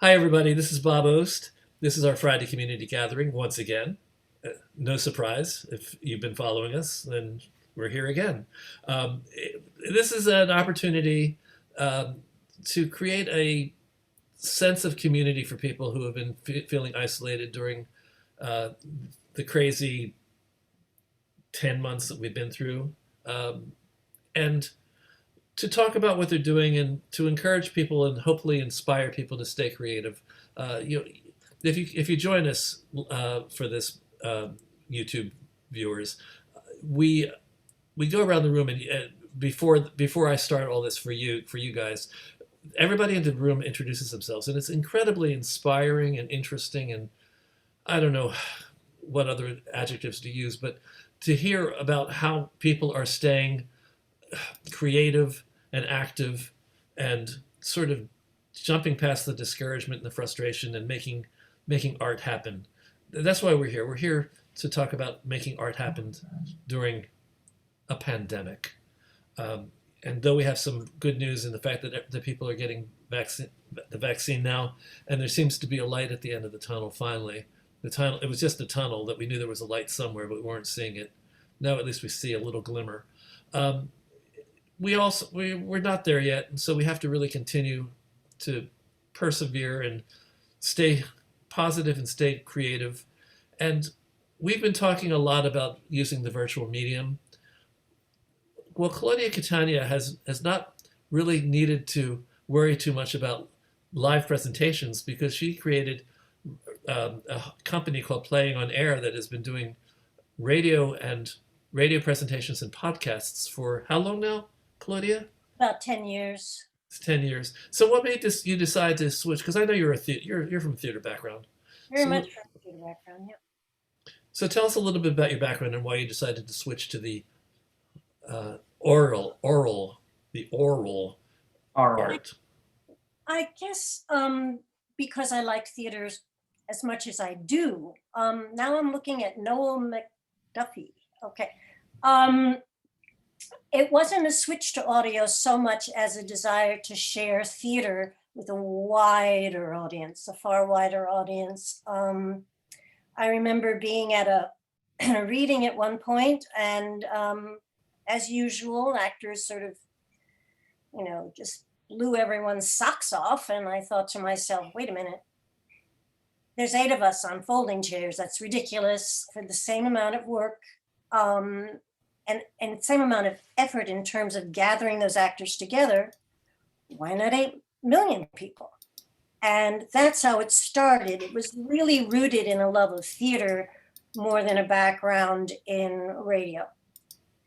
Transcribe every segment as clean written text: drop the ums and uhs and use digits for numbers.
Hi, everybody. This is Bob Ost. This is our Friday community gathering once again. No surprise. If you've been following us, then we're here again. This is an opportunity to create a sense of community for people who have been feeling isolated during uh, the crazy 10 months that we've been through. And to talk about what they're doing and to encourage people and hopefully inspire people to stay creative. You know, if you join us for this YouTube viewers, we we go around the room and before I start all this for you guys, everybody in the room introduces themselves, and it's incredibly inspiring and interesting. And I don't know what other adjectives to use, but to hear about how people are staying creative and active and sort of jumping past the discouragement and the frustration and making art happen. That's why we're here. We're here to talk about making art happen during a pandemic. And though we have some good news in the fact that the people are getting the vaccine now, and there seems to be a light at the end of the tunnel finally. The tunnel, it was just a tunnel that we knew there was a light somewhere, but we weren't seeing it. Now at least we see a little glimmer. Um, we're not there yet, and so we have to really continue to persevere and stay positive and stay creative. And we've been talking a lot about using the virtual medium. Well, Claudia Catania has not really needed to worry too much about live presentations because she created a company called Playing on Air that has been doing radio presentations and podcasts for how long now, Claudia? About 10 years. It's 10 years. So what made you decide to switch? Because I know you're from a theater background. Very So much from the theater background, yeah. so tell us a little bit about your background and why you decided to switch to the oral All right. art. I guess because I like theaters as much as I do, now I'm looking at Noel McDuffie. Okay. Um, it wasn't a switch to audio so much as a desire to share theater with a wider audience, a far wider audience. I remember being at a reading at one point, and as usual, actors sort of, just blew everyone's socks off. And I thought to myself, wait a minute, there's 8 of us on folding chairs. That's ridiculous for the same amount of work and same amount of effort in terms of gathering those actors together. Why not 8 million people? And that's how it started. It was really rooted in a love of theater more than a background in radio.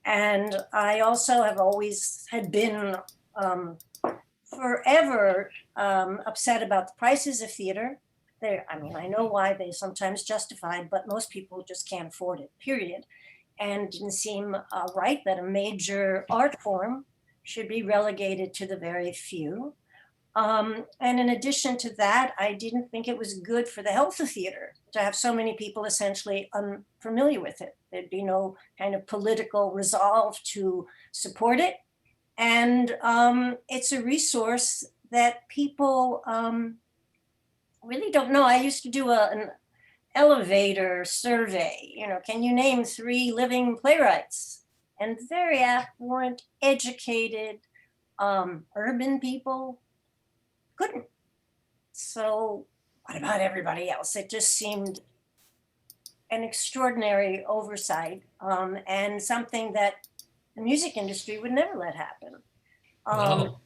And I also have always had been forever upset about the prices of theater. I know why they sometimes justified, but most people just can't afford it, period. And it didn't seem right that a major art form should be relegated to the very few. And in addition to that, I didn't think it was good for the health of theater to have so many people essentially unfamiliar with it. There'd be no kind of political resolve to support it. And it's a resource that people really don't know. I used to do an elevator survey, can you name 3 living playwrights? And very affluent, educated, urban people couldn't. So what about everybody else? It just seemed an extraordinary oversight and something that the music industry would never let happen. Wow.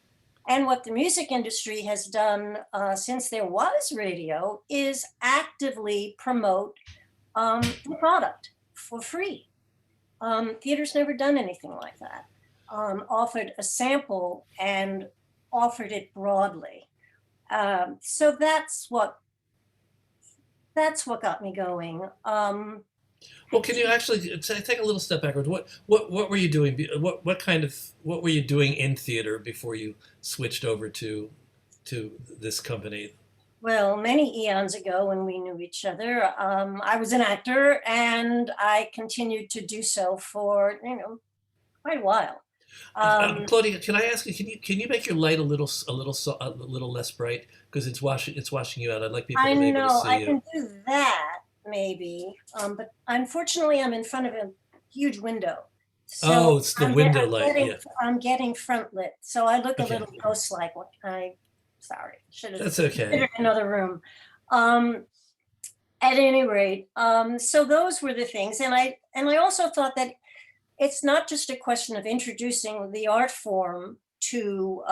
And what the music industry has done since there was radio is actively promote the product for free. Theater's never done anything like that. Offered a sample and offered it broadly. So that's what got me going. Well, can you actually take a little step backwards? What were you doing? What were you doing in theater before you switched over to this company? Well, many eons ago when we knew each other, I was an actor and I continued to do so for, quite a while. Claudia, can I ask you? Can you make your light a little less bright because it's washing you out. I'd like people I to be able to know see I you. can do that maybe, but unfortunately I'm in front of a huge window. So Oh, it's the window light. Yeah. I'm getting front lit. So I look a Okay, little ghost-like. Sorry, should have that's okay. considered another room. Um, at any rate, so those were the things. And I also thought that it's not just a question of introducing the art form to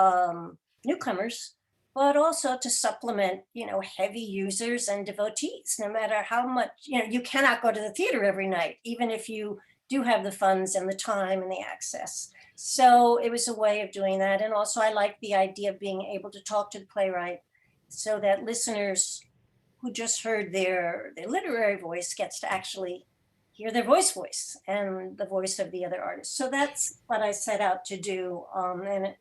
newcomers, but also to supplement, heavy users and devotees. No matter how much, you cannot go to the theater every night, even if you do have the funds and the time and the access. So it was a way of doing that. And also, I like the idea of being able to talk to the playwright so that listeners who just heard their literary voice gets to actually hear their voice and the voice of the other artist. So that's what I set out to do. And it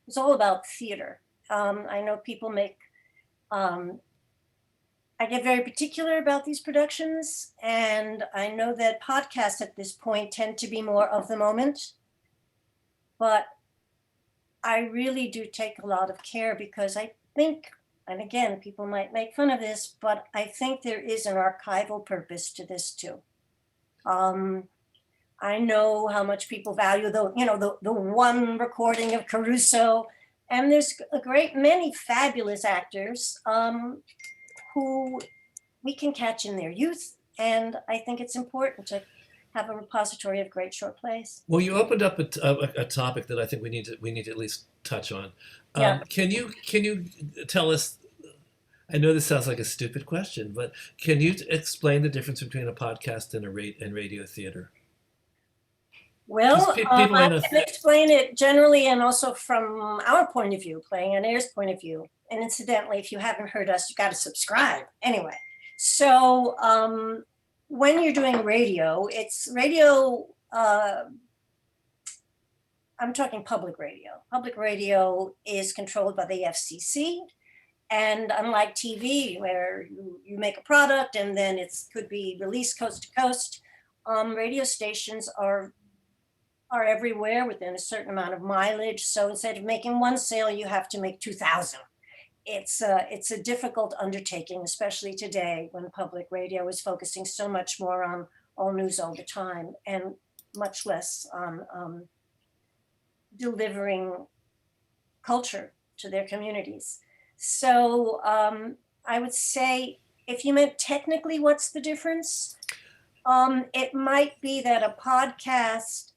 was all about theater. I know people um, I get very particular about these productions. And I know that podcasts at this point tend to be more of the moment. But I really do take a lot of care because I think, and again, people might make fun of this, but I think there is an archival purpose to this too. Um, I know how much people value the one recording of Caruso, and there's a great many fabulous actors who we can catch in their youth, and I think it's important to have a repository of great short plays. Well, you opened up a topic that I think we need to at least touch on. Yeah. Can you tell us? I know this sounds like a stupid question, but can you explain the difference between a podcast and and radio theater? Because Well, people I may not. can explain it generally and also from our point of view, Playing on Air's point of view. And incidentally, if you haven't heard us, you got to subscribe. Anyway, so when you're doing radio, it's radio. I'm talking public radio. Public radio is controlled by the FCC. And unlike TV, where you make a product and then it could be released coast to coast, radio stations are everywhere within a certain amount of mileage. So instead of making one sale, you have to make 2,000. It's a difficult undertaking, especially today when public radio is focusing so much more on all news all the time and much less on delivering culture to their communities. So I would say, if you meant technically what's the difference, it might be that a podcast,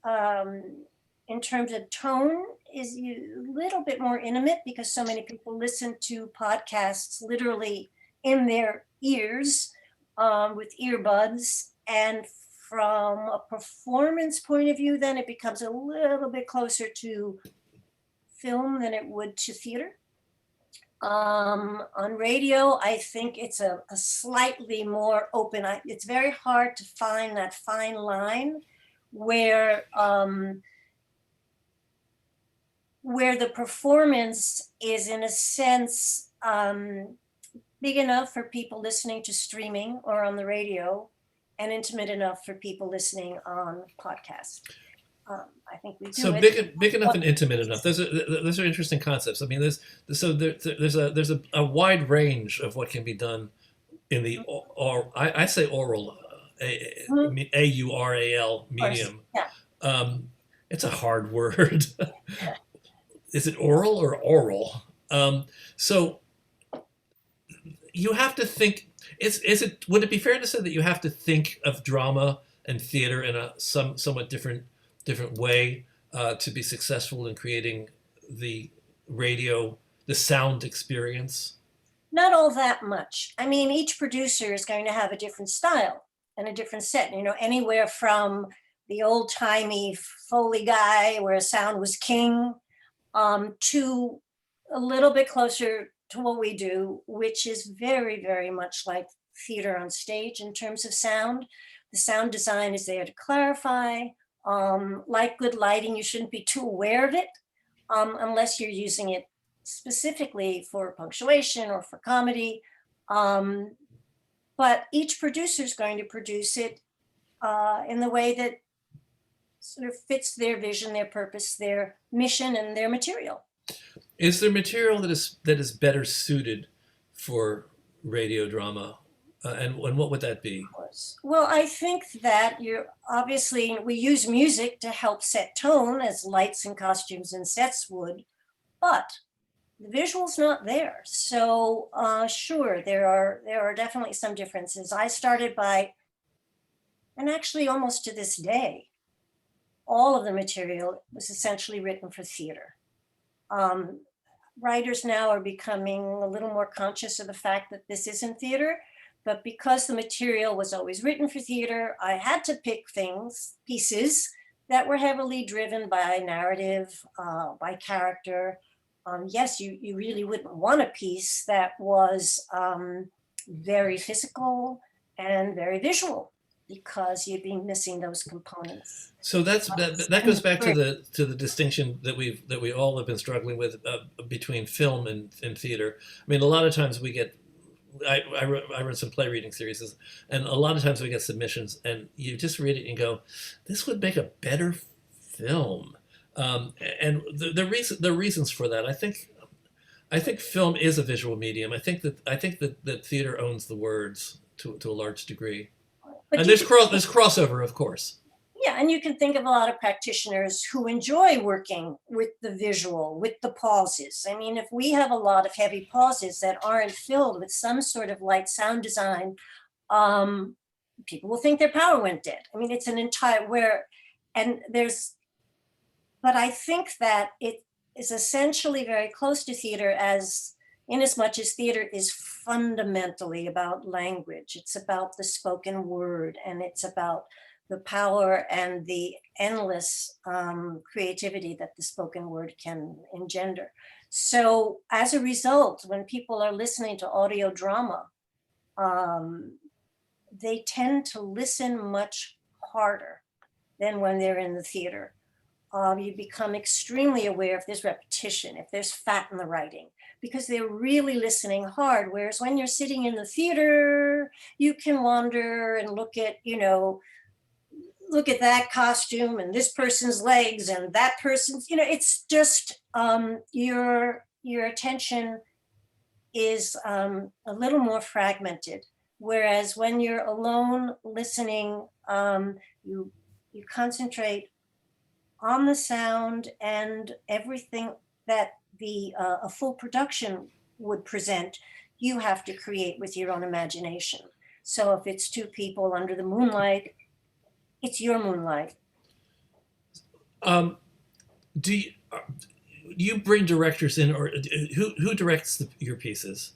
in terms of tone, is a little bit more intimate because so many people listen to podcasts literally in their ears with earbuds. And from a performance point of view, then it becomes a little bit closer to film than it would to theater. On radio, I think it's a slightly more open. It's very hard to find that fine line where the performance is, in a sense, big enough for people listening to streaming or on the radio, and intimate enough for people listening on podcast. I think we do So it. big enough and intimate enough. Those are interesting concepts. I mean, there's a wide range of what can be done in the or I say oral, AURAL medium. Yeah. It's a hard word. Is it oral or oral? So you have to think. Is it? Would it be fair to say that you have to think of drama and theater in a somewhat different way to be successful in creating the the sound experience? Not all that much. I mean, each producer is going to have a different style and a different set, anywhere from the old timey Foley guy where sound was king, to a little bit closer to what we do, which is very, very much like theater on stage in terms of sound. The sound design is there to clarify. Like good lighting, you shouldn't be too aware of it unless you're using it specifically for punctuation or for comedy. But each producer is going to produce it in the way that sort of fits their vision, their purpose, their mission, and their material. Is there material that is better suited for radio drama, and what would that be? Well, I think that we use music to help set tone as lights and costumes and sets would, but the visual's not there. So sure, there are definitely some differences. I started by, and actually almost to this day, all of the material was essentially written for theater. Writers now are becoming a little more conscious of the fact that this isn't theater, but because the material was always written for theater, I had to pick pieces that were heavily driven by narrative, by character. Yes, you really wouldn't want a piece that was very physical and very visual, because you'd be missing those components. So that goes back to the distinction that we all have been struggling with between film and theater. I mean, a lot of times we get. I run some play reading series, and a lot of times we get submissions, and you just read it and go, "This would make a better film." And the reasons for that, I think film is a visual medium. I think that theater owns the words to a large degree. But And there's crossover, of course. Yeah, and you can think of a lot of practitioners who enjoy working with the visual, with the pauses. I mean, if we have a lot of heavy pauses that aren't filled with some sort of light sound design, people will think their power went dead. I mean, it's an entire but I think that it is essentially very close to theater, in as much as theater is fundamentally about language. It's about the spoken word, and it's about the power and the endless creativity that the spoken word can engender. So as a result, when people are listening to audio drama, they tend to listen much harder than when they're in the theater. You become extremely aware if there's repetition, if there's fat in the writing, because they're really listening hard. Whereas when you're sitting in the theater, you can wander and look at that costume and this person's legs and that person's, it's just your attention is a little more fragmented. Whereas when you're alone listening, you concentrate on the sound and everything that a full production would present. You have to create with your own imagination. So if it's two people under the moonlight, it's your moonlight. Do you bring directors in, or who directs your pieces?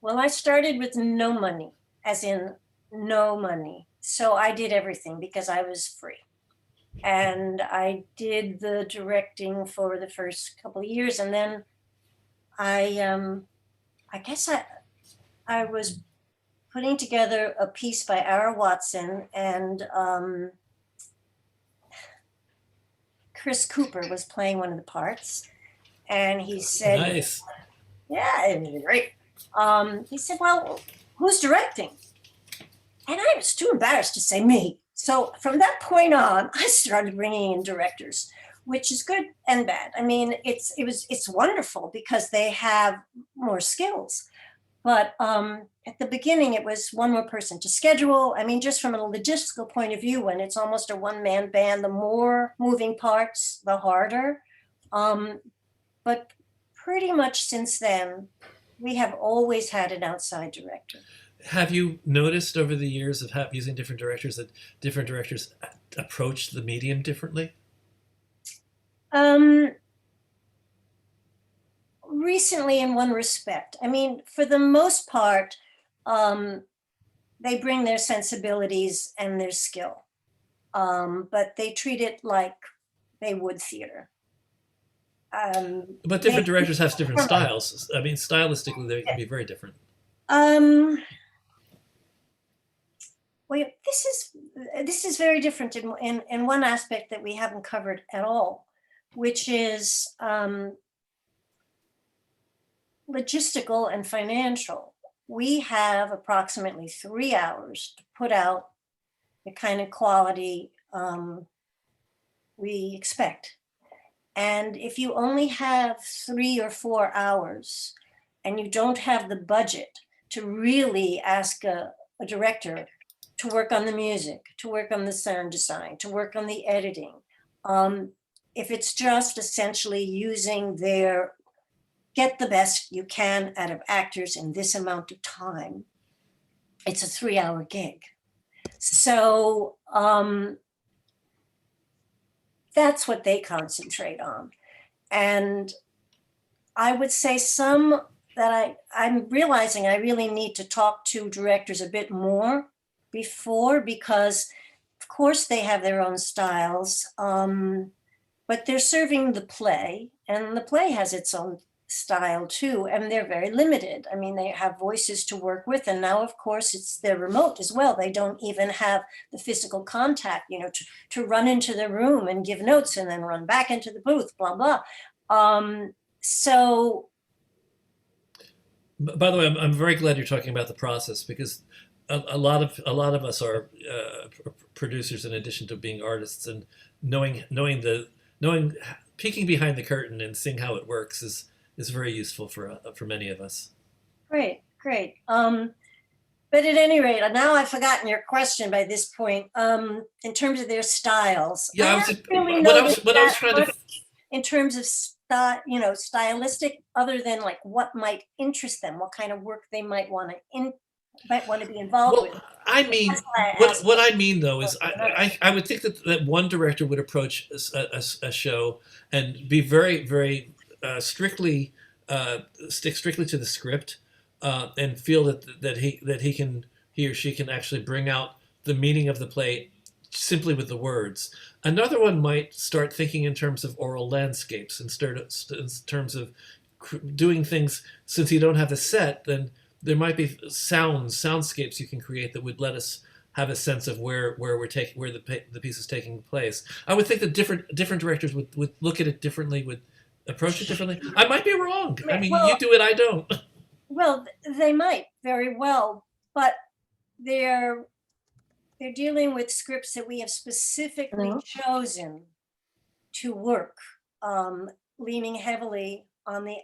Well, I started with no money, as in no money. So I did everything because I was free. And I did the directing for the first couple of years, and then I guess I was putting together a piece by Ara Watson, and Chris Cooper was playing one of the parts, and he said, "Nice, yeah, it was great." He said, "Well, who's directing?" And I was too embarrassed to say me. So from that point on, I started bringing in directors, which is good and bad. I mean, it's wonderful because they have more skills. But at the beginning, it was one more person to schedule. I mean, just from a logistical point of view, when it's almost a one-man band, the more moving parts, the harder. But pretty much since then, we have always had an outside director. Have you noticed over the years of using different directors that different directors approach the medium differently? Recently, in one respect. I mean, for the most part, they bring their sensibilities and their skill, but they treat it like they would theater. But different directors have different styles. I mean, stylistically, they can be very different. Well, this is very different in one aspect that we haven't covered at all, which is logistical and financial. We have approximately 3 hours to put out the kind of quality we expect. And if you only have 3 or 4 hours and you don't have the budget to really ask a director to work on the music, to work on the sound design, to work on the editing, if it's just essentially using their, get the best you can out of actors in this amount of time, it's a 3-hour gig. So that's what they concentrate on. And I would say some that I'm realizing I really need to talk to directors a bit more before, because of course they have their own styles, but they're serving the play, and the play has its own style too, and they're very limited. I mean, they have voices to work with, and now of course it's they're remote as well. They don't even have the physical contact, you know, to run into the room and give notes and then run back into the booth, blah blah. So By the way, I'm very glad you're talking about the process, because a lot of us are producers in addition to being artists, and knowing peeking behind the curtain and seeing how it works is very useful for many of us. great. But at any rate, now I've forgotten your question by this point. In terms of their styles, Yeah, I don't really know what I was trying to. in terms of stylistic, other than like what might interest them, what kind of work they might want to be involved with. I mean, what I mean though is I would think that one director would approach a show and be very strictly stick strictly to the script, and feel that he or she can actually bring out the meaning of the play simply with the words. Another one might start thinking in terms of oral landscapes instead of in terms of doing things. Since you don't have a set, then there might be soundscapes you can create that would let us have a sense of where the piece is taking place. I would think that different directors would look at it differently, would approach it differently. I might be wrong. I mean, you do it, I don't. Well, they might very well, but they're dealing with scripts that we have specifically chosen to work, leaning heavily on the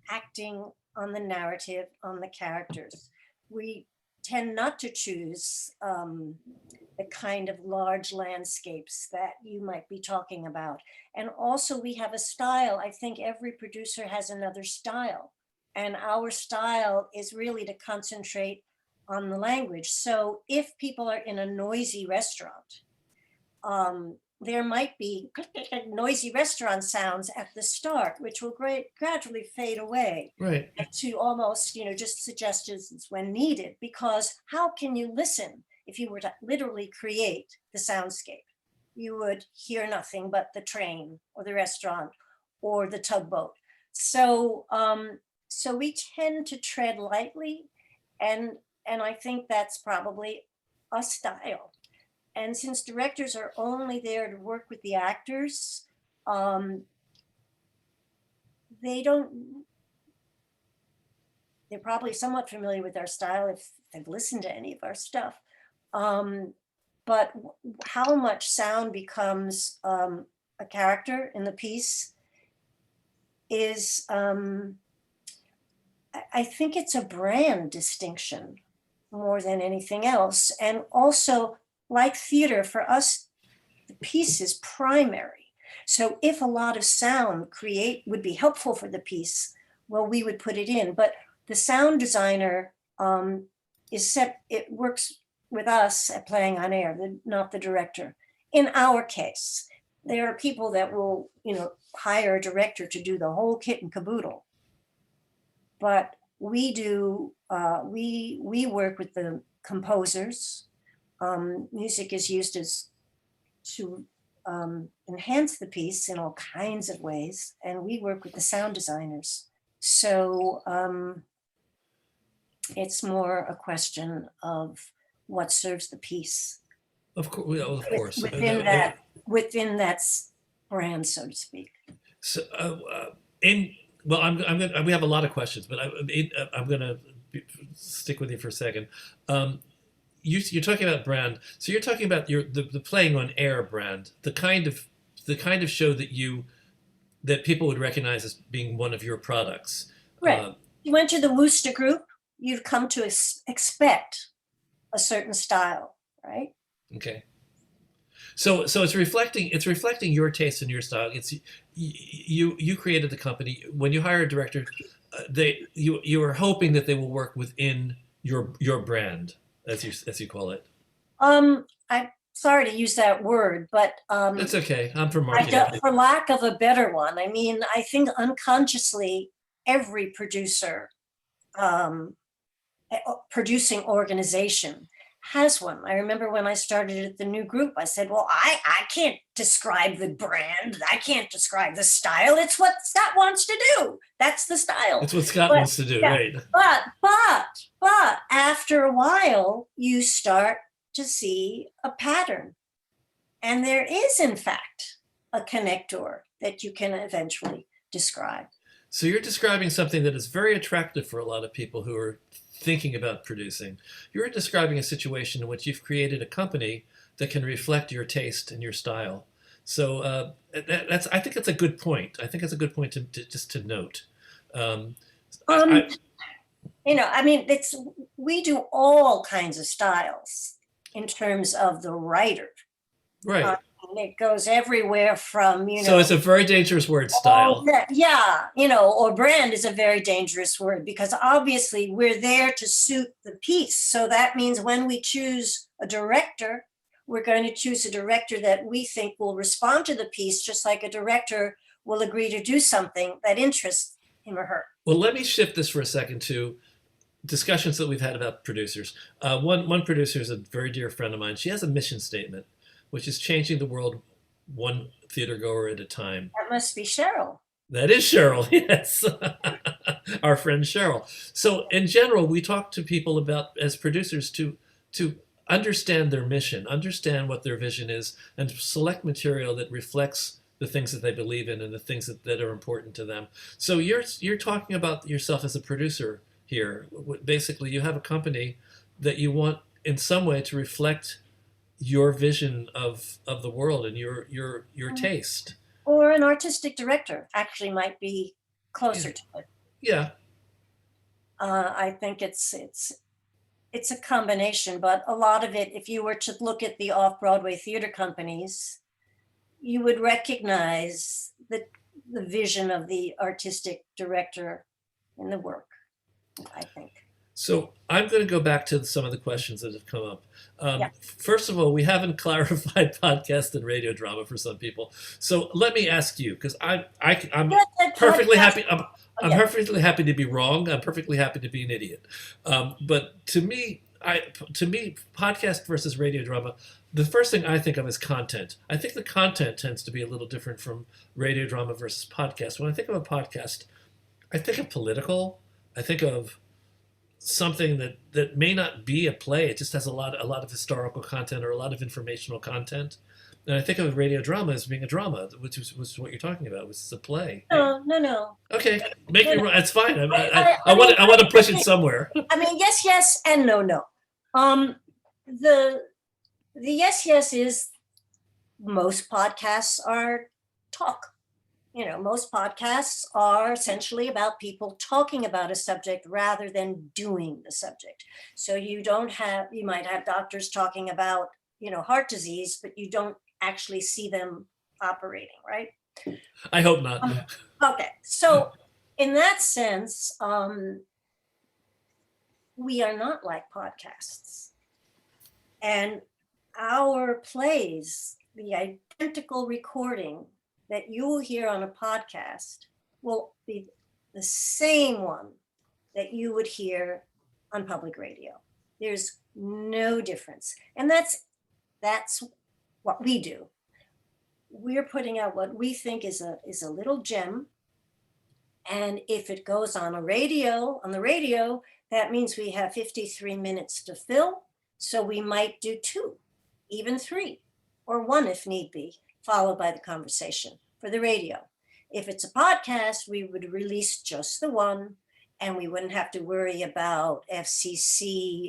acting, on the narrative, on the characters. We tend not to choose the kind of large landscapes that you might be talking about. And also we have a style. I think every producer has another style. And our style is really to concentrate on the language. So if people are in a noisy restaurant, there might be noisy restaurant sounds at the start, which will gradually fade away, Right, to almost, just suggestions when needed. Because how can you listen if you were to literally create the soundscape? You would hear nothing but the train or the restaurant or the tugboat. So we tend to tread lightly, and I think that's probably a style. And since directors are only there to work with the actors, they're probably somewhat familiar with our style if they've listened to any of our stuff. But how much sound becomes a character in the piece is, I think it's a brand distinction more than anything else. And also, like theater, for us, the piece is primary. So if a lot of sound would be helpful for the piece, well, we would put it in. But the sound designer it works with us at Playing on Air, not the director. In our case, there are people that will, hire a director to do the whole kit and caboodle. But we do, we work with the composers. Music is used to enhance the piece in all kinds of ways, and we work with the sound designers. So it's more a question of what serves the piece. of course. Within that brand, so to speak. So, we have a lot of questions, but I'm going to stick with you for a second. You're talking about brand, so you're talking about the Playing on Air brand, the kind of the kind of show that people would recognize as being one of your products. Right. You went to the Wooster Group, you've come to expect a certain style, right? Okay. So it's reflecting your taste and your style. You created the company. When you hire a director, you are hoping that they will work within your brand, as you call it. I'm sorry to use that word, but That's okay. I'm from marketing. for lack of a better one, I mean, I think unconsciously every producer, producing organization has one. I remember when I started at the new group, I said, well, I can't describe the brand. I can't describe the style. It's what Scott wants to do. That's the style. It's what Scott wants to do, yeah, right? But after a while, you start to see a pattern. And there is, in fact, a connector that you can eventually describe. So you're describing something that is very attractive for a lot of people who are thinking about producing. You're describing a situation in which you've created a company that can reflect your taste and your style. So I think it's a good point. I think it's a good point to note. We do all kinds of styles in terms of the writer. Right. It goes everywhere from, So it's a very dangerous word, style. Or brand is a very dangerous word because obviously we're there to suit the piece. So that means when we choose a director, we're going to choose a director that we think will respond to the piece, just like a director will agree to do something that interests him or her. Well, let me shift this for a second to discussions that we've had about producers. One producer is a very dear friend of mine. She has a mission statement, which is changing the world one theater goer at a time. That must be Cheryl. That is Cheryl, yes. Our friend Cheryl. So in general, we talk to people about, as producers, to understand their mission, understand what their vision is, and select material that reflects the things that they believe in and the things that are important to them. So you're talking about yourself as a producer here. Basically, you have a company that you want in some way to reflect your vision of the world and your taste. Or an artistic director actually might be closer to it. Yeah. I think it's a combination, but a lot of it, if you were to look at the off-Broadway theater companies, you would recognize the vision of the artistic director in the work, I think. So I'm going to go back to some of the questions that have come up. Yeah. First of all, we haven't clarified podcast and radio drama for some people. So let me ask you, because I'm perfectly happy. I'm perfectly happy to be wrong. I'm perfectly happy to be an idiot. But to me, podcast versus radio drama, the first thing I think of is content. I think the content tends to be a little different from radio drama versus podcast. When I think of a podcast, I think of political. I think of something that may not be a play. It just has a lot of historical content or a lot of informational content. And I think of radio drama as being a drama, which was what you're talking about, which is a play. No. Okay, make me wrong. That's fine. I want to push it somewhere. I mean, yes, and no. The yes is most podcasts are talk. Most podcasts are essentially about people talking about a subject rather than doing the subject. So you might have doctors talking about, heart disease, but you don't actually see them operating, right? I hope not. Okay. So in that sense, we are not like podcasts. And our plays, the identical recording that you will hear on a podcast will be the same one that you would hear on public radio. There's no difference. And that's what we do. We're putting out what we think is a little gem. And if it goes on the radio, that means we have 53 minutes to fill. So we might do 2, even 3, or 1 if need be, followed by the conversation for the radio. If it's a podcast, we would release just the 1 and we wouldn't have to worry about FCC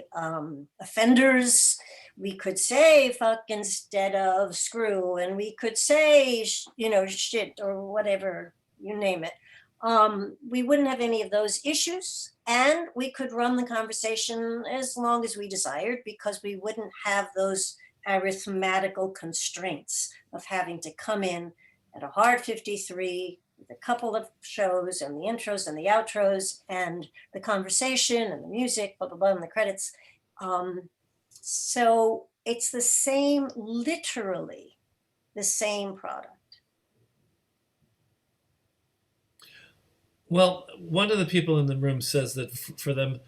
offenders. We could say fuck instead of screw, and we could say, shit or whatever, you name it. We wouldn't have any of those issues, and we could run the conversation as long as we desired, because we wouldn't have those arithmetical constraints of having to come in at a hard 53 with a couple of shows and the intros and the outros and the conversation and the music, blah, blah, blah, and the credits. So it's the same, literally the same product. Well, one of the people in the room says that for them,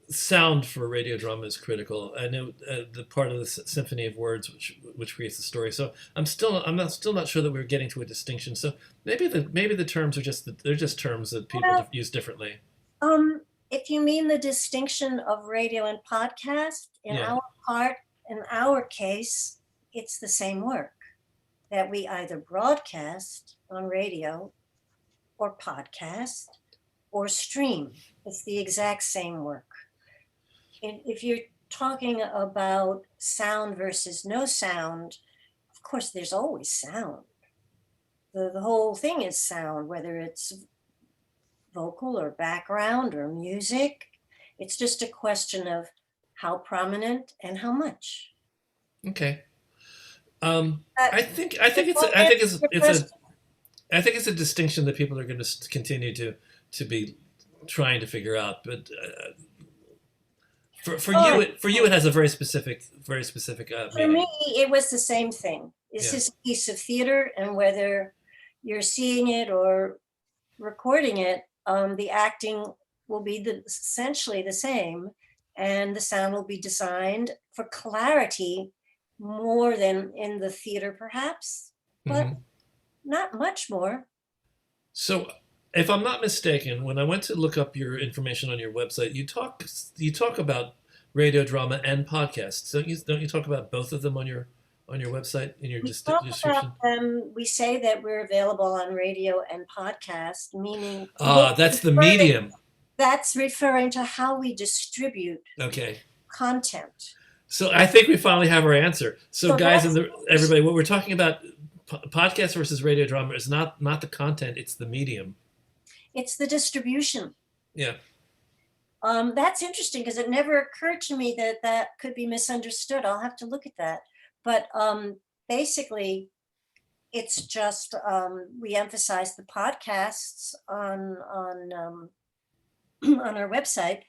sound for radio drama is critical. I know the part of the symphony of words which creates the story. So I'm still not sure that we're getting to a distinction. So maybe the terms are they're just terms that people use differently. If you mean the distinction of radio and podcast, in our case, it's the same work that we either broadcast on radio or podcast or stream. It's the exact same work. If you're talking about sound versus no sound, of course, there's always sound. The whole thing is sound, whether it's vocal or background or music. It's just a question of how prominent and how much. Okay. I think it's a distinction that people are going to continue to be trying to figure out, but. For you, it has a very specific meaning. For me, it was the same thing. This is a piece of theater, and whether you're seeing it or recording it, the acting will be essentially the same, and the sound will be designed for clarity more than in the theater, perhaps, but not much more. So, if I'm not mistaken, when I went to look up your information on your website, you talk about radio drama and podcasts. Don't you talk about both of them on your website in your description? We say that we're available on radio and podcast, meaning that's the medium. That's referring to how we distribute content. So I think we finally have our answer. So guys and everybody, what we're talking about, podcast versus radio drama, is not the content; it's the medium. It's the distribution. Yeah. That's interesting, because it never occurred to me that could be misunderstood. I'll have to look at that. But basically, it's just we emphasize the podcasts on our website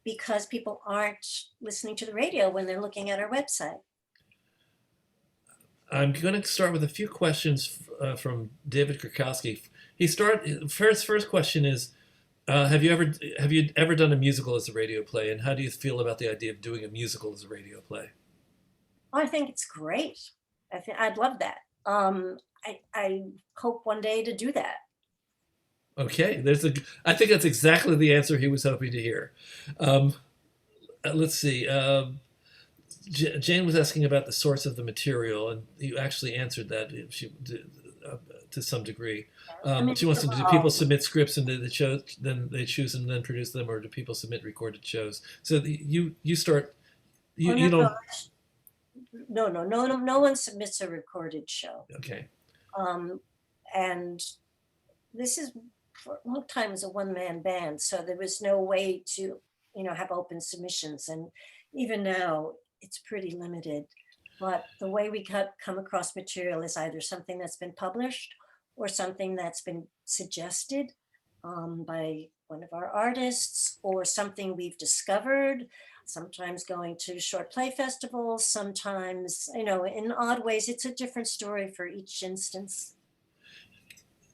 because people aren't listening to the radio when they're looking at our website. I'm going to start with a few questions from David Krakowski. First question is, have you ever done a musical as a radio play, and how do you feel about the idea of doing a musical as a radio play? I think it's great. I'd love that. I hope one day to do that. Okay, I think that's exactly the answer he was hoping to hear. Let's see. Jane was asking about the source of the material, and you actually answered that to some degree. She wants to know, do people submit scripts and the show, then they choose and then produce them, or do people submit recorded shows? So you start. You don't. No one submits a recorded show. Okay. And this is, for a long time, was a one-man band, so there was no way to, have open submissions. And even now, it's pretty limited. But the way we come across material is either something that's been published or something that's been suggested by one of our artists, or something we've discovered, sometimes going to short play festivals, sometimes, in odd ways. It's a different story for each instance.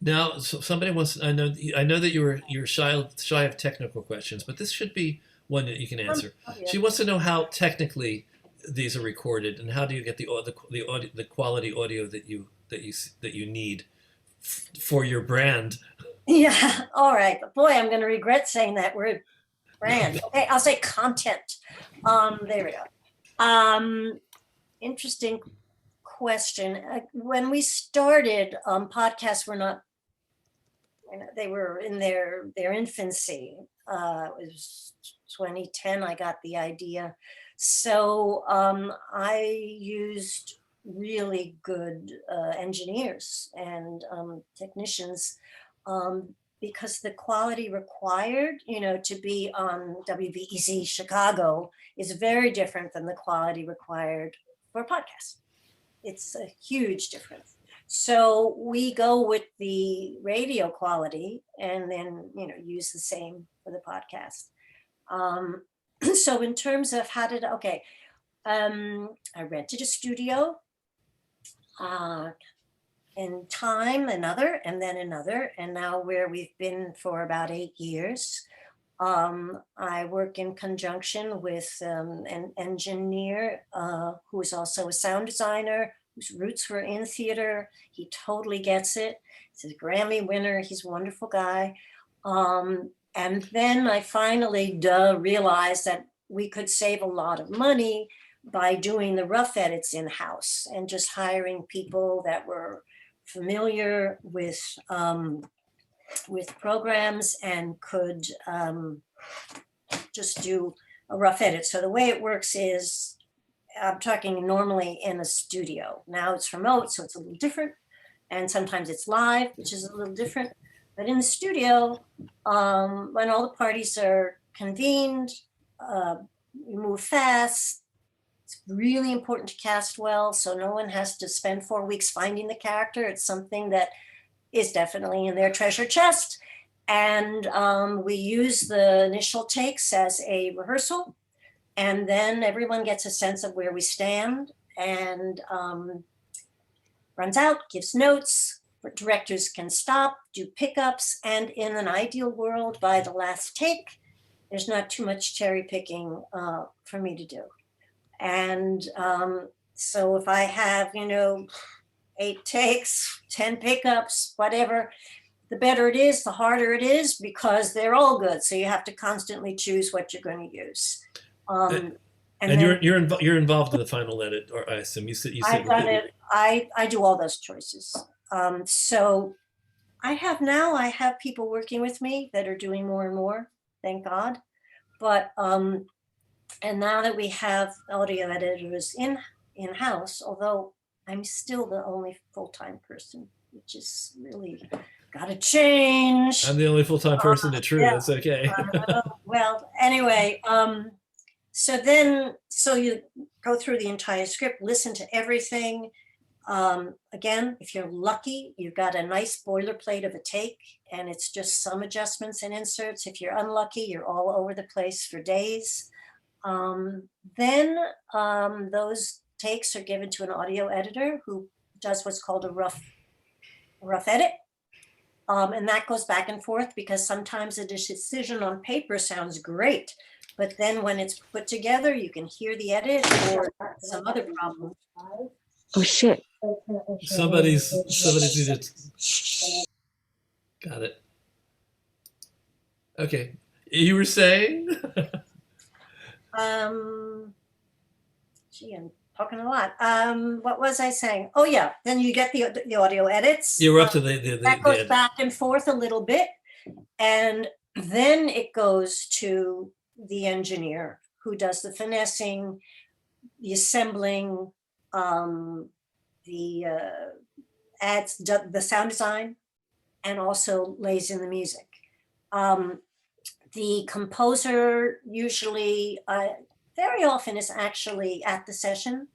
Now, so somebody wants. I know that you're shy of technical questions, but this should be one that you can answer. She wants to know how technically these are recorded, and how do you get the quality audio that you need for your brand? Yeah. All right. Boy, I'm going to regret saying that word, brand. Okay, I'll say content. There we go. Interesting question. When we started, podcasts were not. They were in their infancy. It was 2010, I got the idea. So I used really good engineers and technicians, because the quality required, to be on WBEZ Chicago is very different than the quality required for a podcast. It's a huge difference. So we go with the radio quality and then, use the same for the podcast. So in terms of I rented a studio, in time, another, and then another, and now where we've been for about 8 years. I work in conjunction with an engineer who is also a sound designer, whose roots were in theater. He totally gets it. He's a Grammy winner. He's a wonderful guy. And then I finally realized that we could save a lot of money by doing the rough edits in-house and just hiring people that were familiar with programs and could just do a rough edit. So the way it works is, I'm talking normally in a studio. Now it's remote, so it's a little different. And sometimes it's live, which is a little different. But in the studio, when all the parties are convened, you move fast. It's really important to cast well, so no one has to spend 4 weeks finding the character. It's something that is definitely in their treasure chest. And we use the initial takes as a rehearsal. And then everyone gets a sense of where we stand and runs out, gives notes. Directors can stop, do pickups. And in an ideal world, by the last take, there's not too much cherry picking for me to do. And so if I have, 8 takes, 10 pickups, whatever, the better it is, the harder it is, because they're all good. So you have to constantly choose what you're going to use. And then you're involved in the final edit, or I assume you sit. I've done it. I do all those choices. So I have people working with me that are doing more and more, thank God. But and now that we have audio editors in-house, although I'm still the only full-time person, which is really got to change. I'm the only full-time person at TRU. Yeah. That's okay. Well, anyway, so you go through the entire script, listen to everything. Again, if you're lucky, you've got a nice boilerplate of a take, and it's just some adjustments and inserts. If you're unlucky, you're all over the place for days. Then those takes are given to an audio editor who does what's called a rough edit. And that goes back and forth because sometimes a decision on paper sounds great, but then when it's put together, you can hear the edit or some other problem. Oh shit. Somebody's needed. Got it. Okay. You were saying? Gee, I'm talking a lot. What was I saying? Oh yeah, then you get the audio edits. You were up to the that goes back and forth a little bit, and then it goes to the engineer who does the finessing, the assembling, the adds the sound design, and also lays in the music. The composer usually, very often, is actually at the session,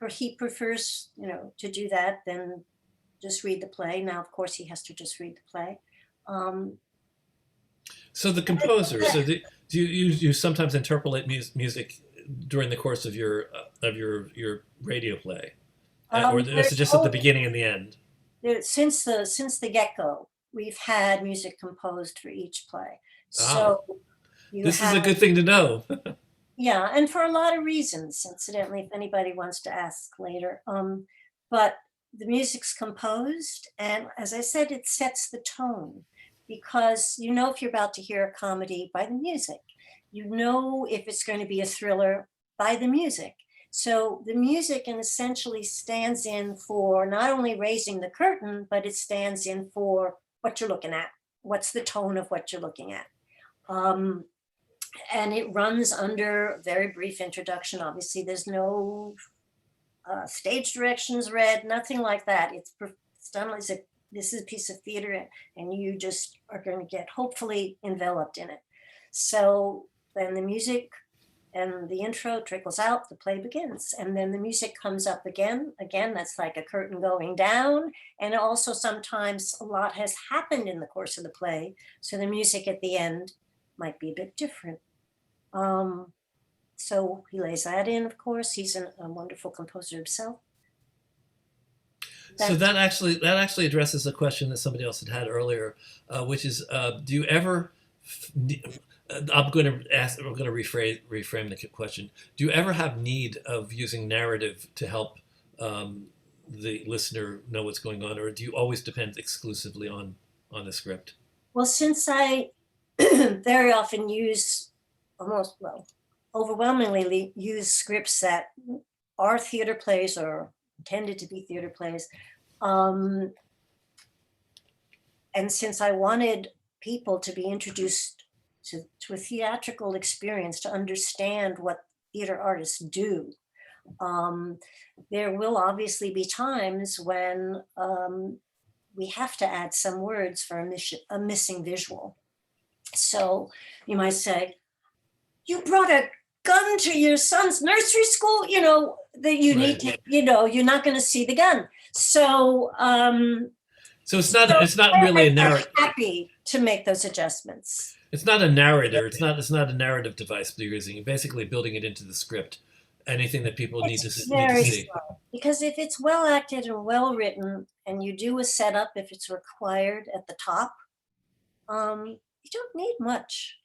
or he prefers, to do that than just read the play. Now, of course, he has to just read the play. So the composer. So do you sometimes interpolate music during the course of your radio play, or is it just at the beginning and the end? Since the get-go, we've had music composed for each play. So this is a good thing to know. Yeah, and for a lot of reasons, incidentally, if anybody wants to ask later. But the music's composed, and as I said, it sets the tone, because if you're about to hear a comedy by the music. If it's going to be a thriller by the music. So the music essentially stands in for not only raising the curtain, but it stands in for what you're looking at. What's the tone of what you're looking at? And it runs under a very brief introduction. Obviously, there's no stage directions read, nothing like that. It's done as if this is a piece of theater and you just are going to get hopefully enveloped in it. So then the music and the intro trickles out, the play begins, and then the music comes up again. Again, that's like a curtain going down. And also sometimes a lot has happened in the course of the play. So the music at the end might be a bit different. So he lays that in, of course. He's a wonderful composer himself. So that actually addresses a question that somebody else had earlier, which is, do you ever? I'm going to reframe the question. Do you ever have need of using narrative to help the listener know what's going on, or do you always depend exclusively on the script? Well, since I very often overwhelmingly use scripts that are theater plays or intended to be theater plays. And since I wanted people to be introduced to a theatrical experience, to understand what theater artists do, there will obviously be times when we have to add some words for a missing visual. So you might say, you brought a gun to your son's nursery school, that you need to, you're not going to see the gun. So it's not really a narrative. Happy to make those adjustments. It's not a narrator. It's not a narrative device that you're using. You're basically building it into the script. Anything that people need to see. Slow. Because if it's well acted and well written, and you do a setup if it's required at the top, you don't need much.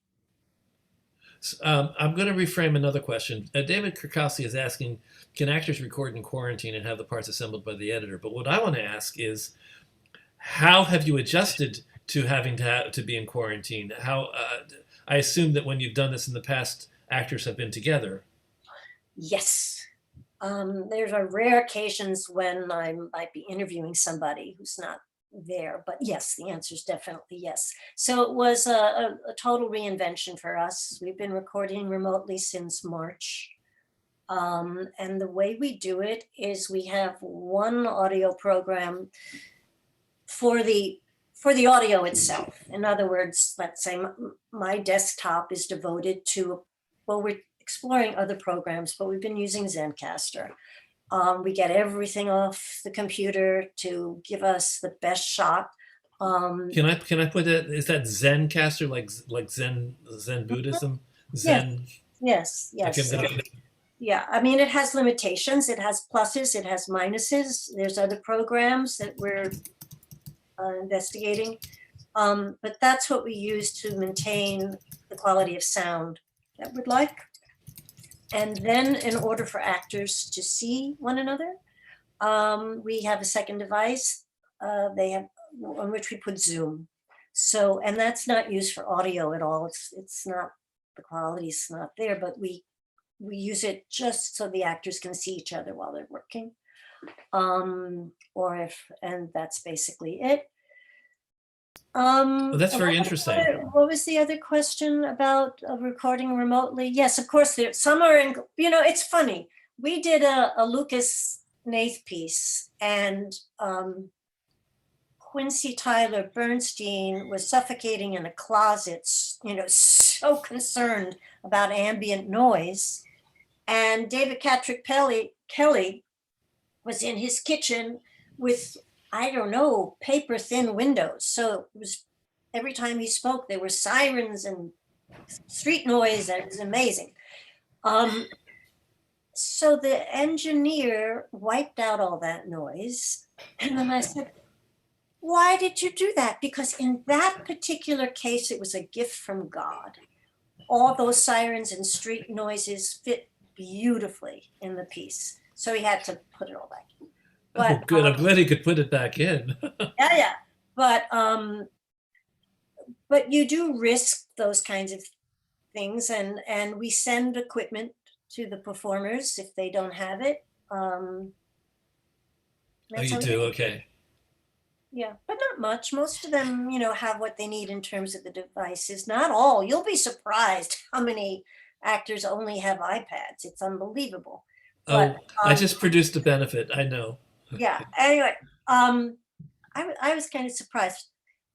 I'm going to reframe another question. David Kirkowski is asking, can actors record in quarantine and have the parts assembled by the editor? But what I want to ask is, how have you adjusted to having to be in quarantine? How I assume that when you've done this in the past, actors have been together. Yes. There's a rare occasions when I might be interviewing somebody who's not there, but yes, the answer is definitely yes. So it was a total reinvention for us. We've been recording remotely since March. And the way we do it is we have one audio program for the audio itself. In other words, let's say my desktop is devoted to, we're exploring other programs, but we've been using Zencastr. We get everything off the computer to give us the best shot. Can I put it? Is that Zencastr like Zen Buddhism? Zen. Yes. Yeah, I mean, it has limitations. It has pluses. It has minuses. There's other programs that we're investigating, but that's what we use to maintain the quality of sound that we'd like. And then in order for actors to see one another, we have a second device on which we put Zoom. So, and that's not used for audio at all. It's not, the quality's not there, but we use it just so the actors can see each other while they're working. And that's basically it. Well, that's very interesting. What was the other question about recording remotely? Yes, of course, some are in, it's funny. We did a Lucas Nath piece, and Quincy Tyler Bernstein was suffocating in a closet, so concerned about ambient noise. And David Patrick Kelly was in his kitchen with, I don't know, paper thin windows. So it was, every time he spoke, there were sirens and street noise, and it was amazing. So the engineer wiped out all that noise. And then I said, why did you do that? Because in that particular case, it was a gift from God. All those sirens and street noises fit beautifully in the piece. So he had to put it all back in. But, good. I'm glad he could put it back in. Yeah. But you do risk those kinds of things, and we send equipment to the performers if they don't have it. Oh, you do? Okay. Yeah, but not much. Most of them, have what they need in terms of the devices. Not all. You'll be surprised how many actors only have iPads. It's unbelievable. But Oh, I just produced a benefit. I know. yeah. Anyway, I was kind of surprised.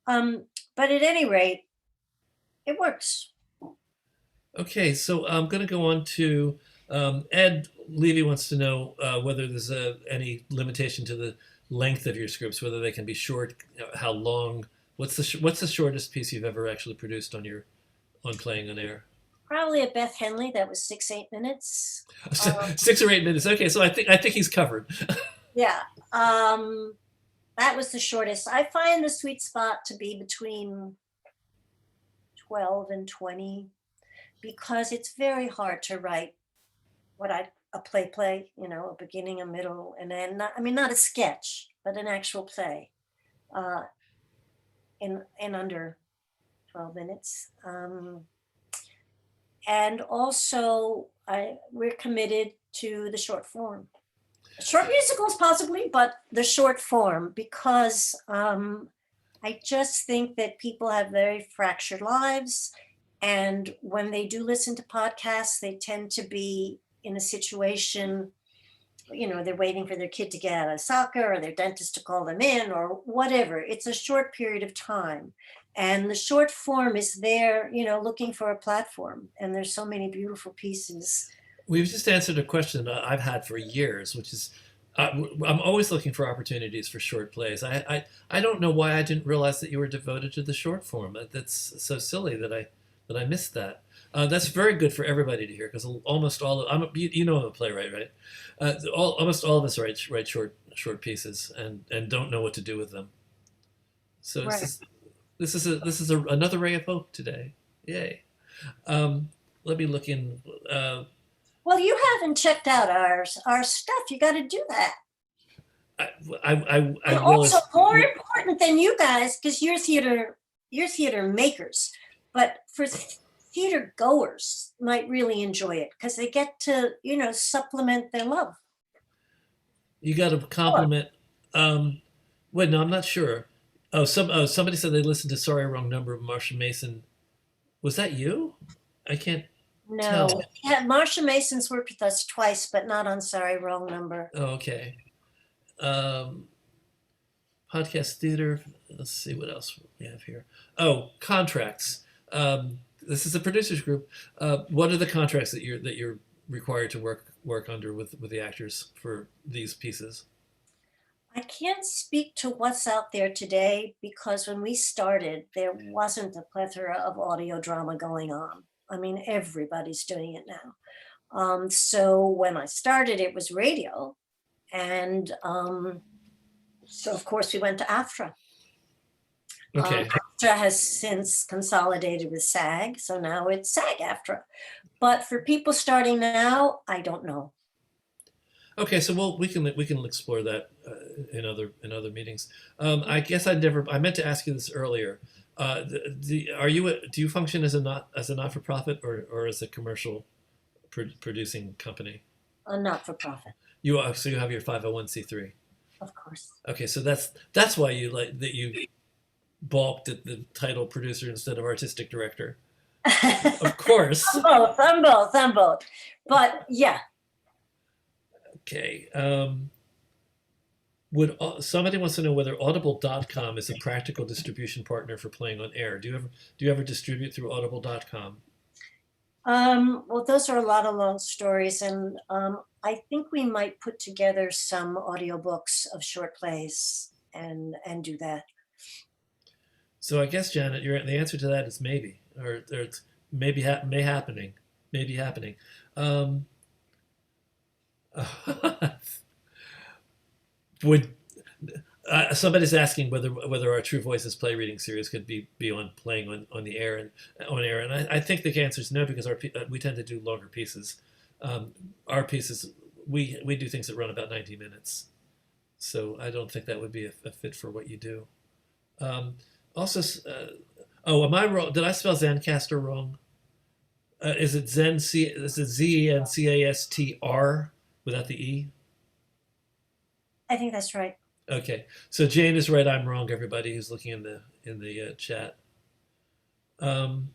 But at any rate, it works. Okay, so I'm going to go on to Ed Levy wants to know whether there's any limitation to the length of your scripts, whether they can be short, how long. What's the shortest piece you've ever actually produced on Playing on Air? Probably a Beth Henley that was 6-8 minutes. 6 or 8 minutes. Okay, so I think he's covered. Yeah. That was the shortest. I find the sweet spot to be between 12 and 20 because it's very hard to write a play, a beginning, a middle, and then not a sketch, but an actual play uh, in under 12 minutes. And also, we're committed to the short form. Short musicals possibly, but the short form, because I just think that people have very fractured lives. And when they do listen to podcasts, they tend to be in a situation, they're waiting for their kid to get out of soccer or their dentist to call them in or whatever. It's a short period of time. And the short form is there, looking for a platform. And there's so many beautiful pieces. We've just answered a question I've had for years, which is I'm always looking for opportunities for short plays. I don't know why I didn't realize that you were devoted to the short form. That's so silly that I missed that. That's very good for everybody to hear because almost all of, I'm a playwright, right? Almost all of us write short pieces and don't know what to do with them. So Right. this is another ray of hope today. Yay! Let me look in. Well, you haven't checked out our stuff. You got to do that. I And will. also, more important than you guys, because you're theater makers, but for theater goers might really enjoy it because they get to, supplement their love. You got to compliment. Wait, no, I'm not sure. Somebody said they listened to "Sorry Wrong Number" of Marsha Mason. Was that you? I can't No, tell. yeah, Marsha Mason's worked with us twice, but not on Sorry Wrong Number. Oh, okay. Um, Podcast theater. Let's see what else we have here. Oh, contracts. This is a producers group. What are the contracts that you're required to work under with the actors for these pieces? I can't speak to what's out there today because when we started, there wasn't a plethora of audio drama going on. I mean, everybody's doing it now. So when I started, it was radio. And so, of course, we went to AFTRA. Okay. AFTRA has since consolidated with SAG. So now it's SAG-AFTRA. But for people starting now, I don't know. Okay, so we can explore that in other meetings. I guess I meant to ask you this earlier. Do you function as a not for profit or as a commercial producing company? A not-for-profit, So you have your 501c3. of course. Okay, so that's why you balked at the title producer instead of artistic director. Of course. I'm both. But yeah. Okay. Somebody wants to know whether Audible.com is a practical distribution partner for Playing on Air? Do you ever distribute through Audible.com? Well, those are a lot of long stories, and I think we might put together some audiobooks of short plays and do that. So I guess Janet, the answer to that is maybe, or it's maybe maybe happening. Would somebody's asking whether our True Voices play reading series could be on Playing on the air and on air, and I think the answer is no because we tend to do longer pieces. Our pieces we do things that run about 90 minutes, so I don't think that would be a fit for what you do. Also, am I wrong? Did I spell Zencaster wrong? Is it Is it ZENCASTR without the E? I think that's right. Okay, so Jane is right. I'm wrong. Everybody who's looking in the chat. Um,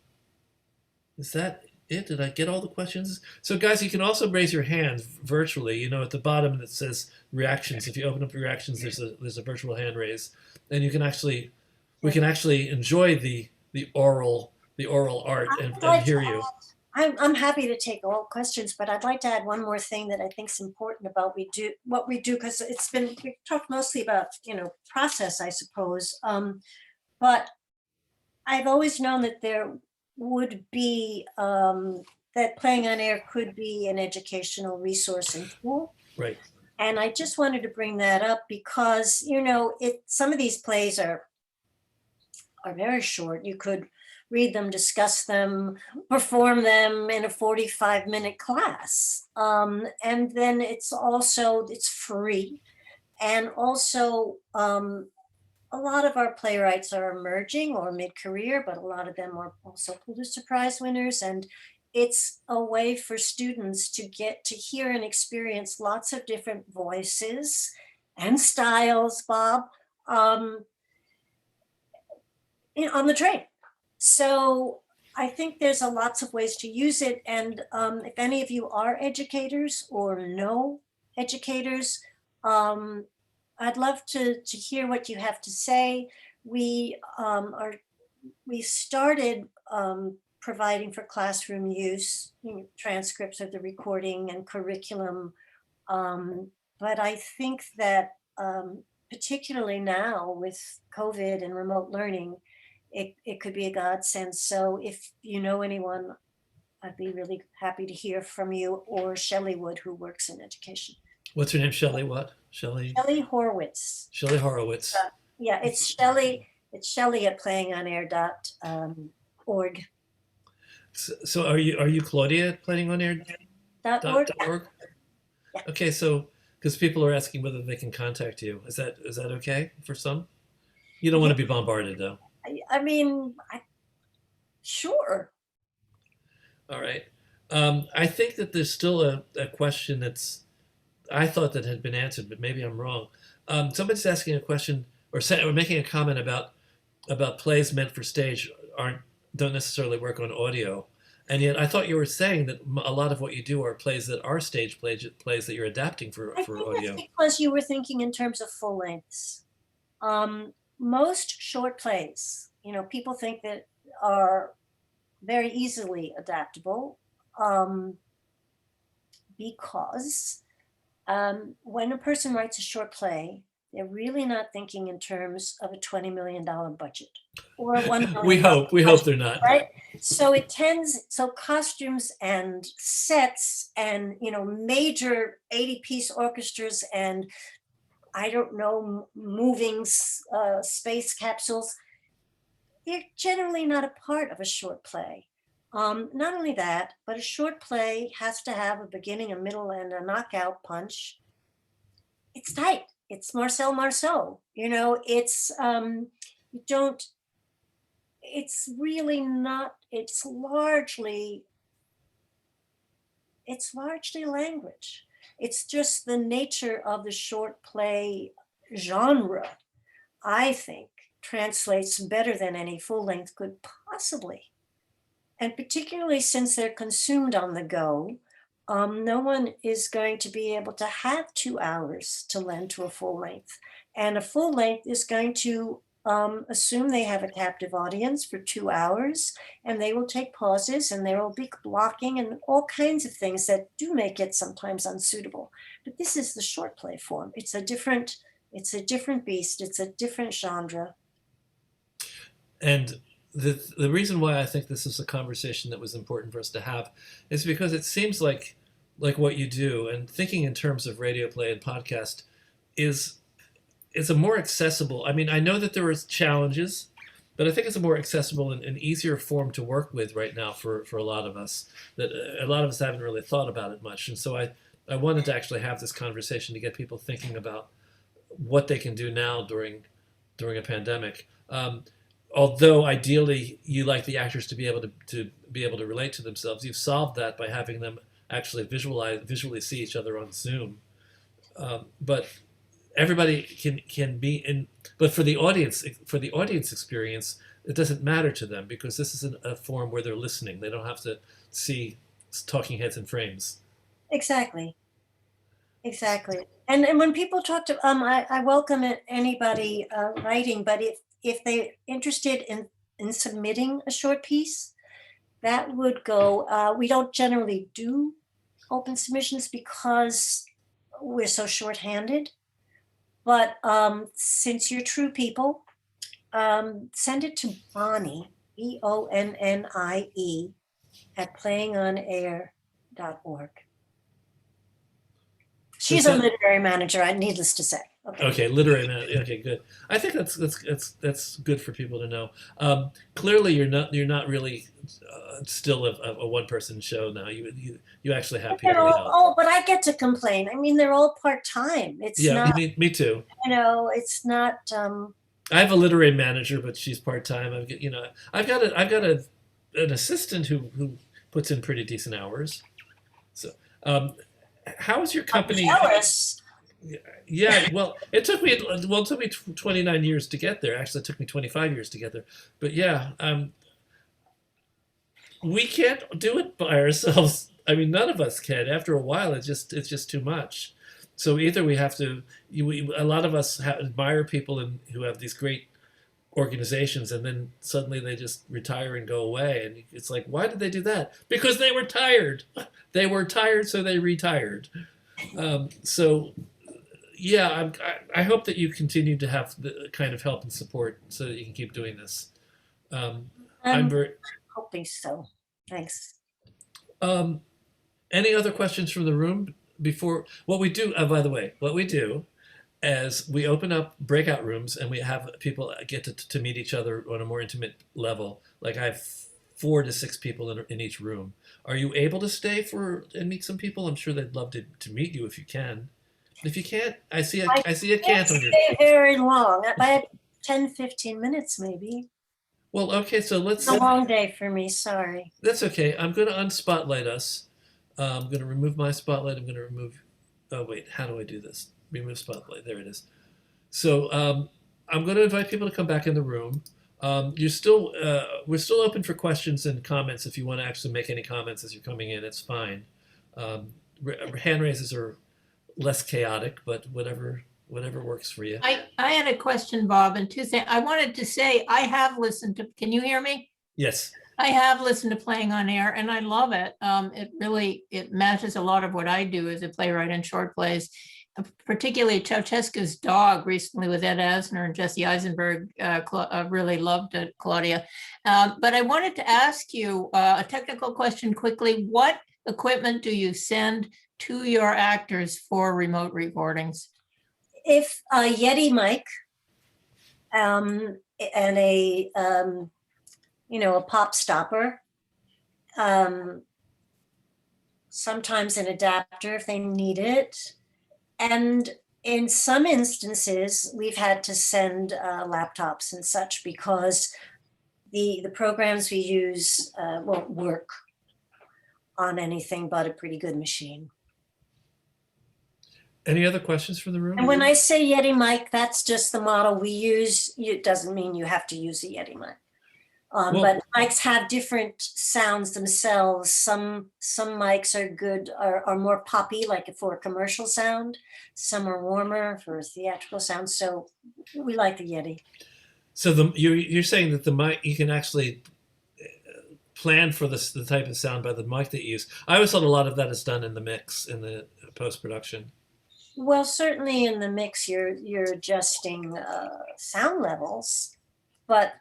is that it? Did I get all the questions? So, guys, you can also raise your hand virtually. You know, at the bottom it says reactions. If you open up reactions, there's a virtual hand raise, and you can actually we can actually enjoy the oral art I'd and like to hear you. I'm happy to take all questions, but I'd like to add one more thing that I think is important about what we do, because we've talked mostly about, process, I suppose. But I've always known that there would be, that playing on air could be an educational resource and tool. Right. And I just wanted to bring that up because, some of these plays are very short. You could read them, discuss them, perform them in a 45-minute class. And then it's free. And also, a lot of our playwrights are emerging or mid-career, but a lot of them are also Pulitzer Prize winners. And it's a way for students to get to hear and experience lots of different voices and styles, Bob, on the train. So I think there's lots of ways to use it. And if any of you are educators or know educators, I'd love to hear what you have to say. We started providing for classroom use, transcripts of the recording and curriculum. But I think that particularly now with COVID and remote learning, it could be a godsend. So if you know anyone, I'd be really happy to hear from you, or Shelley Wood, who works in education. What's her name? Shelley what? Shelley Horowitz. Shelley Horowitz. Yeah, it's Shelley. It's Shelley at playingonair.org. So are you Claudia at .org. .org? Yeah. Okay, so because people are asking whether they can contact you, is that okay for some? You don't want to be bombarded though. I mean, sure. All right. I think that there's still a question I thought that had been answered, but maybe I'm wrong. Somebody's asking a question or making a comment about plays meant for stage don't necessarily work on audio, and yet I thought you were saying that a lot of what you do are plays that are stage plays that you're adapting for I think audio. that's because you were thinking in terms of full lengths. Most short plays, people think that are very easily adaptable, because when a person writes a short play, they're really not thinking in terms of a $20 million budget or $1 million. We hope they're not. Right. So costumes and sets and, major 80-piece orchestras and, I don't know, moving space capsules, they're generally not a part of a short play. Not only that, but a short play has to have a beginning, a middle, and a knockout punch. It's tight. It's Marcel Marceau. It's it's really not. It's largely language. It's just the nature of the short play genre, I think, translates better than any full length could possibly. And particularly since they're consumed on the go, no one is going to be able to have 2 hours to lend to a full length. And a full length is going to assume they have a captive audience for 2 hours, and they will take pauses, and there will be blocking and all kinds of things that do make it sometimes unsuitable. But this is the short play form. It's a different beast. It's a different genre. And the reason why I think this is a conversation that was important for us to have is because it seems like what you do, and thinking in terms of radio play and podcast, is a more accessible. I mean, I know that there are challenges, but I think it's a more accessible and easier form to work with right now for a lot of us. That a lot of us haven't really thought about it much, and so I wanted to actually have this conversation to get people thinking about what they can do now during a pandemic. Although ideally you like the actors to be able to relate to themselves, you've solved that by having them actually visually see each other on Zoom. But everybody can be in, but for the audience experience, it doesn't matter to them because this is a form where they're listening. They don't have to see talking heads and frames. Exactly. Exactly. And when people talk to, I welcome anybody writing, but if they're interested in submitting a short piece, that would go, we don't generally do open submissions because we're so shorthanded. But since you're true people, send it to Bonnie, BONNIE, at playingonair.org. She's a literary manager, needless to say. Okay, literary manager. Okay, good. I think that's good for people to know. Clearly, you're not really still a one person show now. You actually have people. Oh, but I get to complain. I mean, they're all part time. It's not. Me too. It's not. I have a literary manager, but she's part time. I've got an assistant who puts in pretty decent hours. So, how is your company? I'm jealous. Yeah, well, it took me 29 years to get there. Actually, it took me 25 years to get there. But yeah, we can't do it by ourselves. I mean, none of us can. After a while, it's just too much. So either we have to. A lot of us admire people who have these great organizations, and then suddenly they just retire and go away. And it's like, why did they do that? Because they were tired. They were tired, so they retired. So. Yeah, I hope that you continue to have the kind of help and support so that you can keep doing this. I'm hoping so. Thanks. Any other questions from the room before what we do? By the way, what we do is we open up breakout rooms and we have people get to meet each other on a more intimate level. Like I have 4 to 6 people in each room. Are you able to stay and meet some people? I'm sure they'd love to meet you if you can. If you can't, I see a can't on your. Stay very long. About 10, 15 minutes, maybe. Well, okay, so let's. It's a long day for me. Sorry. That's okay. I'm going to unspotlight us. I'm going to remove my spotlight. I'm going to remove. Oh wait, how do I do this? Remove spotlight. There it is. So I'm going to invite people to come back in the room. We're still open for questions and comments. If you want to actually make any comments as you're coming in, it's fine. Hand raises are less chaotic, but whatever works for you. I had a question, Bob, and 2 things. I wanted to say I have listened to. Can you hear me? Yes. I have listened to Playing on Air, and I love it. It matches a lot of what I do as a playwright in short plays. Particularly Ceausescu's Dog recently with Ed Asner and Jesse Eisenberg. Really loved it, Claudia. But I wanted to ask you a technical question quickly. What equipment do you send to your actors for remote recordings? If a Yeti mic and a pop stopper, sometimes an adapter if they need it, and in some instances we've had to send laptops and such because the programs we use won't work on anything but a pretty good machine. Any other questions from the room? And when I say Yeti mic, that's just the model we use. It doesn't mean you have to use a Yeti mic. But mics have different sounds themselves. Some mics are good, are more poppy, like for a commercial sound. Some are warmer for a theatrical sound. So we like the Yeti. So you're saying that the mic, you can actually plan for the type of sound by the mic that you use. I always thought a lot of that is done in the mix, in the post-production. Well, certainly in the mix, you're adjusting sound levels, but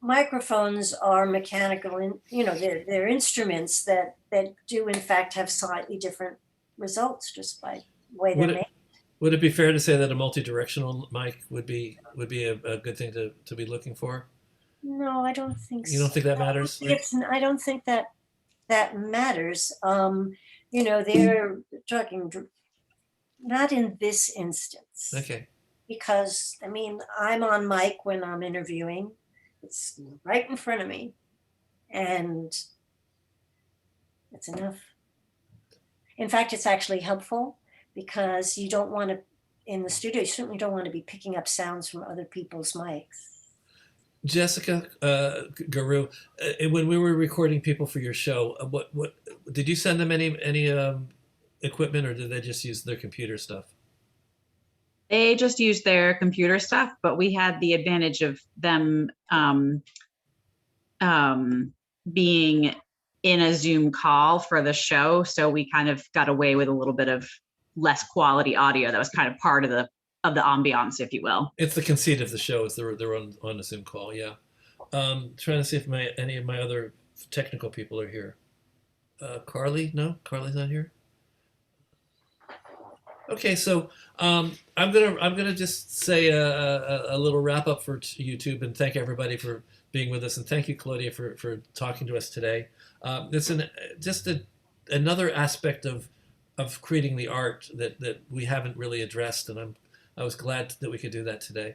microphones are mechanical, and they're instruments that do in fact have slightly different results just by the way they're made. Would it be fair to say that a multi-directional mic would be a good thing to be looking for? No, I don't think so. You don't think that matters? I don't think that matters. They're talking. Not in this instance. Okay. Because, I'm on mic when I'm interviewing. It's right in front of me. And that's enough. In fact, it's actually helpful because you don't want to in the studio. You certainly don't want to be picking up sounds from other people's mics. Jessica Guru, when we were recording people for your show, what did you send them any equipment, or did they just use their computer stuff? They just used their computer stuff, but we had the advantage of them being in a Zoom call for the show. So we kind of got away with a little bit of less quality audio. That was kind of part of the ambiance, if you will. It's the conceit of the show is they're on a Zoom call. Yeah. Trying to see if any of my other technical people are here. Carly? No, Carly's not here. Okay, so I'm gonna just say a little wrap up for YouTube and thank everybody for being with us, and thank you, Claudia, for talking to us today. It's another aspect of creating the art that we haven't really addressed, and I was glad that we could do that today.